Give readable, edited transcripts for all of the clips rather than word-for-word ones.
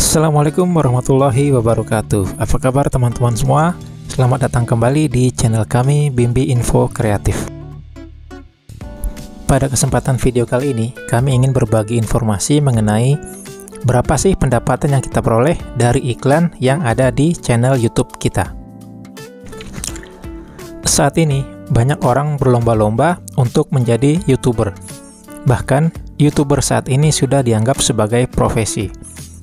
Assalamualaikum warahmatullahi wabarakatuh. Apa kabar teman-teman semua? Selamat datang kembali di channel kami Bimbi Info Kreatif. Pada kesempatan video kali ini, kami ingin berbagi informasi mengenai berapa sih pendapatan yang kita peroleh dari iklan yang ada di channel YouTube kita. Saat ini, banyak orang berlomba-lomba untuk menjadi YouTuber. Bahkan, YouTuber saat ini sudah dianggap sebagai profesi.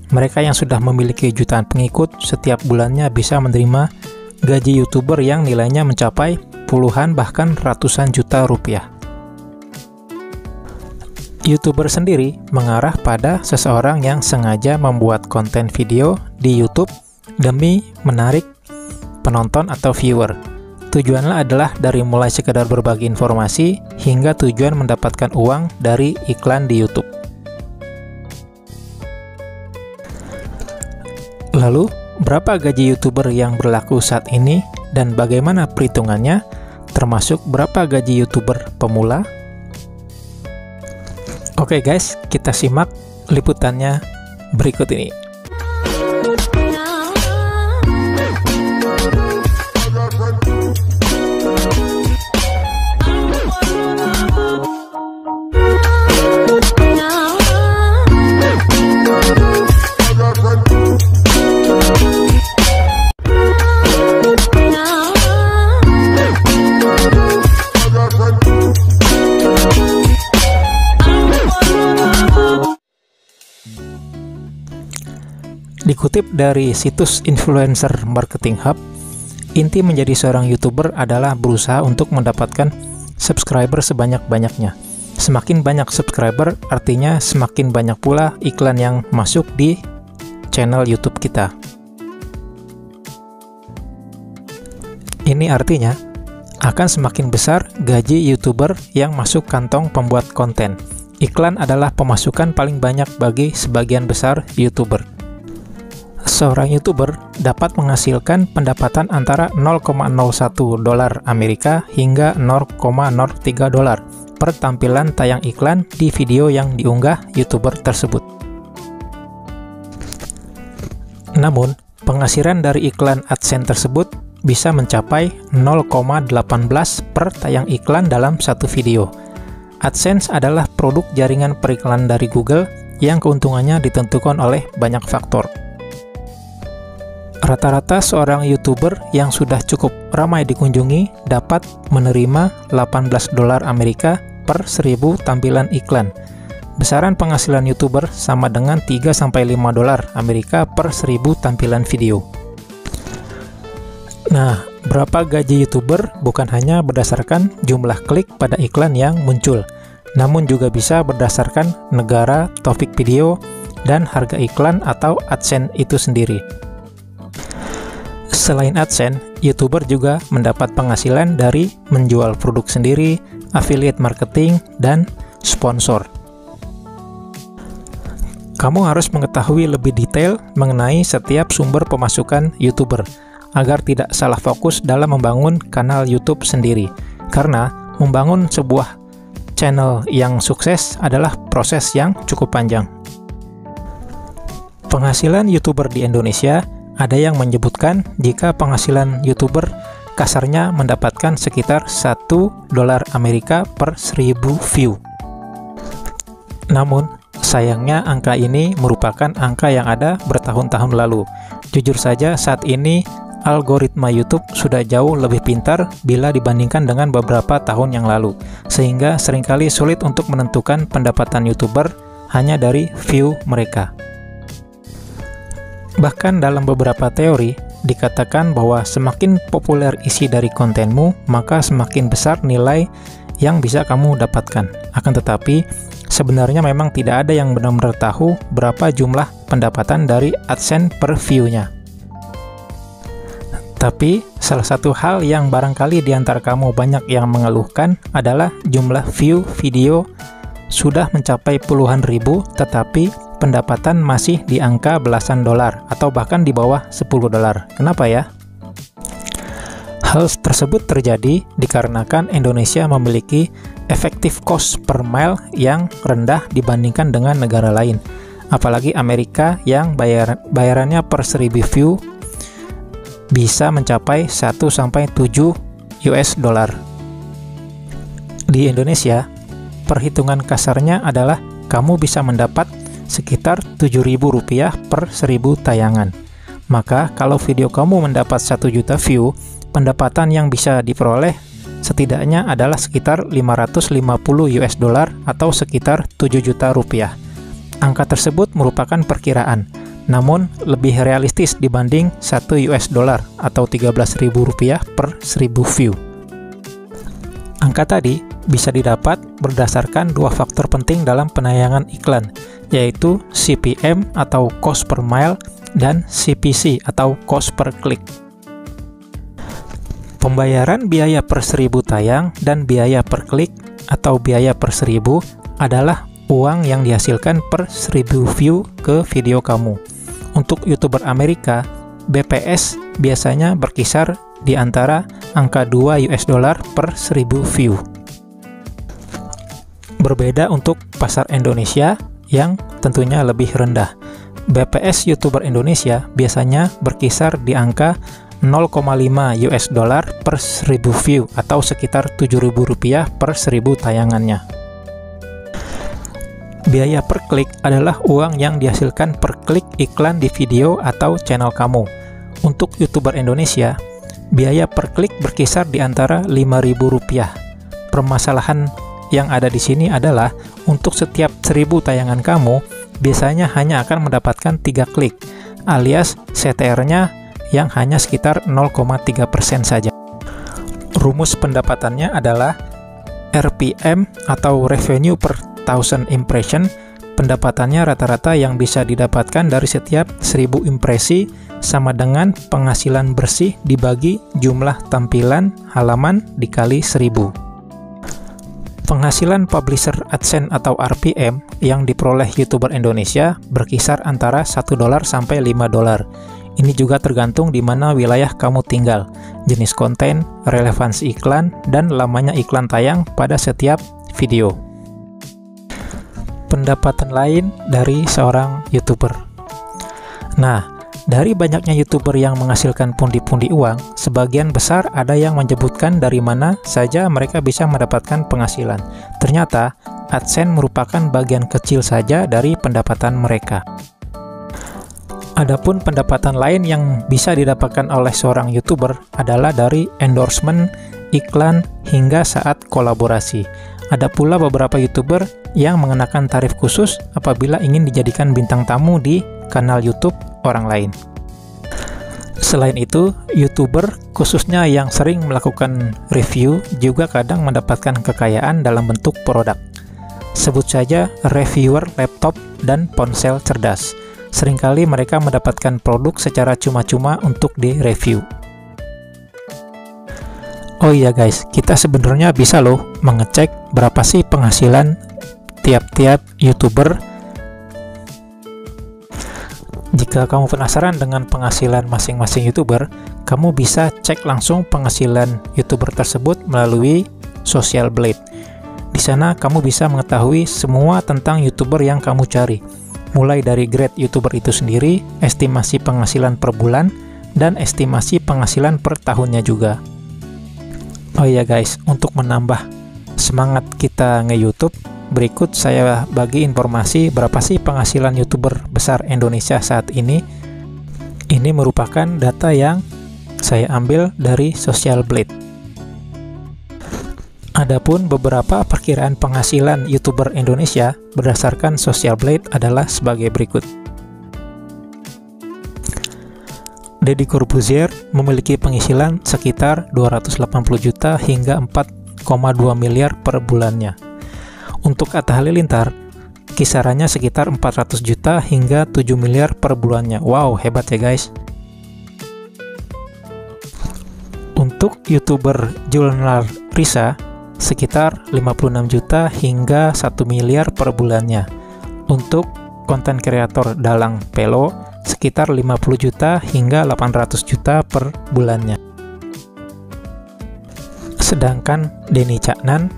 Mereka yang sudah memiliki jutaan pengikut setiap bulannya bisa menerima gaji YouTuber yang nilainya mencapai puluhan bahkan ratusan juta rupiah. YouTuber sendiri mengarah pada seseorang yang sengaja membuat konten video di YouTube demi menarik penonton atau viewer. Tujuannya adalah dari mulai sekedar berbagi informasi hingga tujuan mendapatkan uang dari iklan di YouTube. Lalu, berapa gaji YouTuber yang berlaku saat ini dan bagaimana perhitungannya, termasuk berapa gaji YouTuber pemula? Oke guys, kita simak liputannya berikut ini. Dikutip dari situs Influencer Marketing Hub, inti menjadi seorang YouTuber adalah berusaha untuk mendapatkan subscriber sebanyak-banyaknya. Semakin banyak subscriber artinya semakin banyak pula iklan yang masuk di channel YouTube kita. Ini artinya akan semakin besar gaji YouTuber yang masuk kantong pembuat konten. Iklan adalah pemasukan paling banyak bagi sebagian besar YouTuber. Seorang YouTuber dapat menghasilkan pendapatan antara 0,01 dolar Amerika hingga 0,03 dolar per tampilan tayang iklan di video yang diunggah YouTuber tersebut. Namun, penghasilan dari iklan AdSense tersebut bisa mencapai 0,18 per tayang iklan dalam satu video. AdSense adalah produk jaringan periklan dari Google yang keuntungannya ditentukan oleh banyak faktor. Rata-rata seorang YouTuber yang sudah cukup ramai dikunjungi dapat menerima 18 dolar Amerika per 1000 tampilan iklan. Besaran penghasilan YouTuber sama dengan 3-5 dolar Amerika per 1000 tampilan video. Nah, berapa gaji YouTuber bukan hanya berdasarkan jumlah klik pada iklan yang muncul, namun juga bisa berdasarkan negara, topik video, dan harga iklan atau AdSense itu sendiri. Selain AdSense, YouTuber juga mendapat penghasilan dari menjual produk sendiri, affiliate marketing, dan sponsor. Kamu harus mengetahui lebih detail mengenai setiap sumber pemasukan YouTuber, agar tidak salah fokus dalam membangun kanal YouTube sendiri. Karena membangun sebuah channel yang sukses adalah proses yang cukup panjang. Penghasilan YouTuber di Indonesia ada yang menyebutkan jika penghasilan YouTuber kasarnya mendapatkan sekitar 1 dolar Amerika per 1000 view. Namun, sayangnya angka ini merupakan angka yang ada bertahun-tahun lalu. Jujur saja saat ini algoritma YouTube sudah jauh lebih pintar bila dibandingkan dengan beberapa tahun yang lalu, sehingga seringkali sulit untuk menentukan pendapatan YouTuber hanya dari view mereka. Bahkan dalam beberapa teori, dikatakan bahwa semakin populer isi dari kontenmu, maka semakin besar nilai yang bisa kamu dapatkan. Akan tetapi, sebenarnya memang tidak ada yang benar-benar tahu berapa jumlah pendapatan dari AdSense per view-nya. Tapi, salah satu hal yang barangkali di antara kamu banyak yang mengeluhkan adalah jumlah view video sudah mencapai puluhan ribu, tetapi pendapatan masih di angka belasan dolar atau bahkan di bawah 10 dolar. Kenapa ya? Hal tersebut terjadi dikarenakan Indonesia memiliki effective cost per mile yang rendah dibandingkan dengan negara lain. Apalagi Amerika yang bayarannya per 1000 view bisa mencapai 1-7 US dollar. Di Indonesia, perhitungan kasarnya adalah kamu bisa mendapat sekitar Rp7.000 per 1000 tayangan. Maka kalau video kamu mendapat 1 juta view, pendapatan yang bisa diperoleh setidaknya adalah sekitar 550 US dollar atau sekitar 7 juta rupiah. Angka tersebut merupakan perkiraan, namun lebih realistis dibanding 1 US dollar atau Rp13.000 per 1000 view. Angka tadi bisa didapat berdasarkan dua faktor penting dalam penayangan iklan, yaitu CPM atau cost per mile dan CPC atau cost per click. Pembayaran biaya per 1000 tayang dan biaya per klik atau biaya per 1000 adalah uang yang dihasilkan per 1000 view ke video kamu. Untuk YouTuber Amerika, BPS biasanya berkisar di antara angka 2 US dollar per 1000 view. Berbeda untuk pasar Indonesia yang tentunya lebih rendah. BPS YouTuber Indonesia biasanya berkisar di angka 0,5 US dollar per 1000 view atau sekitar Rp7.000 per 1000 tayangannya. Biaya per klik adalah uang yang dihasilkan per klik iklan di video atau channel kamu. Untuk YouTuber Indonesia, biaya per klik berkisar di antara Rp5.000. Permasalahan yang ada di sini adalah untuk setiap 1000 tayangan kamu, biasanya hanya akan mendapatkan 3 klik, alias CTR-nya yang hanya sekitar 0,3% saja. Rumus pendapatannya adalah RPM atau Revenue per 1000 Impression. Pendapatannya rata-rata yang bisa didapatkan dari setiap 1000 impresi sama dengan penghasilan bersih dibagi jumlah tampilan halaman dikali 1000. Penghasilan publisher AdSense atau RPM yang diperoleh YouTuber Indonesia berkisar antara $1 sampai $5. Ini juga tergantung di mana wilayah kamu tinggal, jenis konten, relevansi iklan, dan lamanya iklan tayang pada setiap video. Pendapatan lain dari seorang YouTuber. Nah, dari banyaknya YouTuber yang menghasilkan pundi-pundi uang, sebagian besar ada yang menyebutkan dari mana saja mereka bisa mendapatkan penghasilan. Ternyata, AdSense merupakan bagian kecil saja dari pendapatan mereka. Adapun pendapatan lain yang bisa didapatkan oleh seorang YouTuber adalah dari endorsement, iklan, hingga saat kolaborasi. Ada pula beberapa YouTuber yang mengenakan tarif khusus apabila ingin dijadikan bintang tamu di kanal YouTube orang lain. Selain itu, YouTuber khususnya yang sering melakukan review juga kadang mendapatkan kekayaan dalam bentuk produk. Sebut saja reviewer laptop dan ponsel cerdas. Seringkali mereka mendapatkan produk secara cuma-cuma untuk direview. Oh iya guys, kita sebenarnya bisa loh mengecek berapa sih penghasilan tiap-tiap YouTuber. Jika kamu penasaran dengan penghasilan masing-masing YouTuber, kamu bisa cek langsung penghasilan YouTuber tersebut melalui Social Blade. Di sana kamu bisa mengetahui semua tentang YouTuber yang kamu cari, mulai dari grade YouTuber itu sendiri, estimasi penghasilan per bulan, dan estimasi penghasilan per tahunnya juga. Oh iya guys, untuk menambah semangat kita nge-YouTube, berikut saya bagi informasi berapa sih penghasilan YouTuber besar Indonesia saat ini. Ini merupakan data yang saya ambil dari Social Blade. Adapun beberapa perkiraan penghasilan YouTuber Indonesia berdasarkan Social Blade adalah sebagai berikut. Deddy Corbuzier memiliki penghasilan sekitar 280 juta hingga 4,2 miliar per bulannya. Untuk Atta Halilintar, kisarannya sekitar 400 juta hingga 7 miliar per bulannya. Wow, hebat ya guys. Untuk YouTuber Julnar Risa, sekitar 56 juta hingga 1 miliar per bulannya. Untuk konten kreator Dalang Pelo, sekitar 50 juta hingga 800 juta per bulannya. Sedangkan Denny Caknan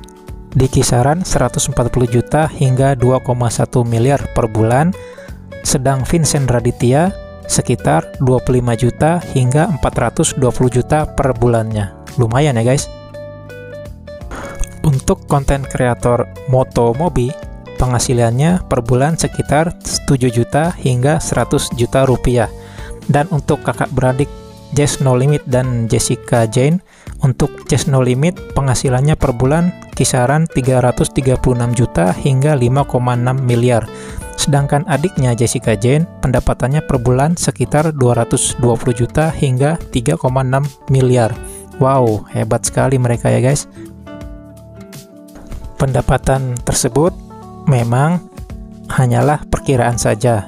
di kisaran 140 juta hingga 2,1 miliar per bulan. sedang Vincent Raditya sekitar 25 juta hingga 420 juta per bulannya. Lumayan ya guys. Untuk konten kreator Motomobi, penghasilannya per bulan sekitar 7 juta hingga 100 juta rupiah. Dan untuk kakak beradik Jess No Limit dan Jessica Jane, untuk Jess No Limit penghasilannya per bulan kisaran 336 juta hingga 5,6 miliar. Sedangkan adiknya Jessica Jane pendapatannya per bulan sekitar 220 juta hingga 3,6 miliar. Wow, hebat sekali mereka ya guys. Pendapatan tersebut memang hanyalah perkiraan saja.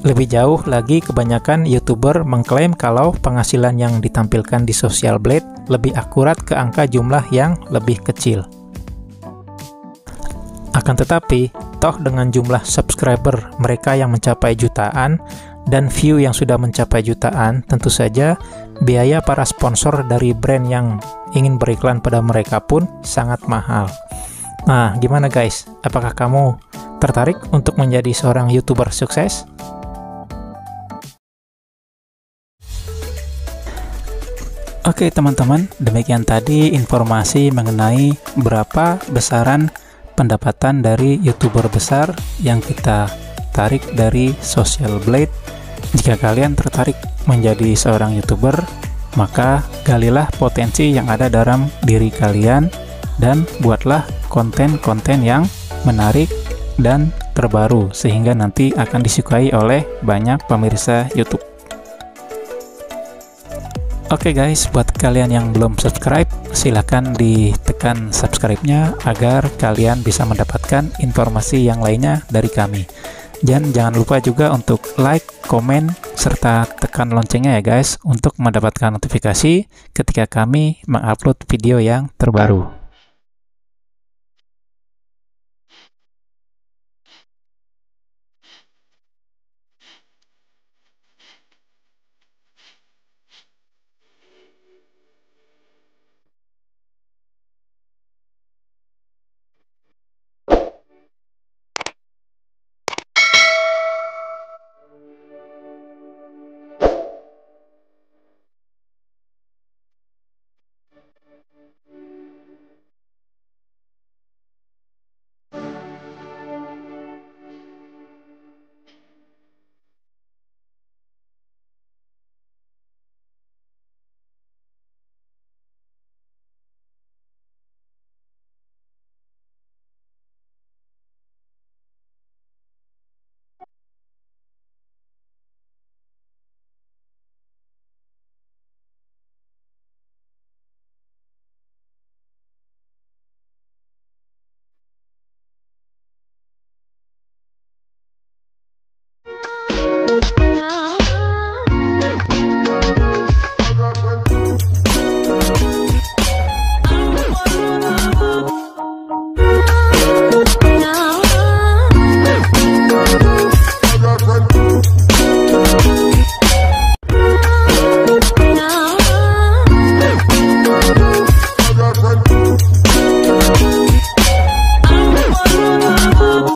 Lebih jauh lagi, kebanyakan YouTuber mengklaim kalau penghasilan yang ditampilkan di Social Blade lebih akurat ke angka jumlah yang lebih kecil. Akan tetapi, toh dengan jumlah subscriber mereka yang mencapai jutaan dan view yang sudah mencapai jutaan, tentu saja biaya para sponsor dari brand yang ingin beriklan pada mereka pun sangat mahal. Nah, gimana guys? Apakah kamu tertarik untuk menjadi seorang YouTuber sukses? Oke teman-teman, demikian tadi informasi mengenai berapa besaran pendapatan dari YouTuber besar yang kita tarik dari Social Blade. Jika kalian tertarik menjadi seorang YouTuber, maka galilah potensi yang ada dalam diri kalian dan buatlah konten-konten yang menarik dan terbaru sehingga nanti akan disukai oleh banyak pemirsa YouTube. Oke guys, buat kalian yang belum subscribe, silahkan ditekan subscribe-nya agar kalian bisa mendapatkan informasi yang lainnya dari kami. Dan jangan lupa juga untuk like, komen, serta tekan loncengnya ya guys, untuk mendapatkan notifikasi ketika kami mengupload video yang terbaru.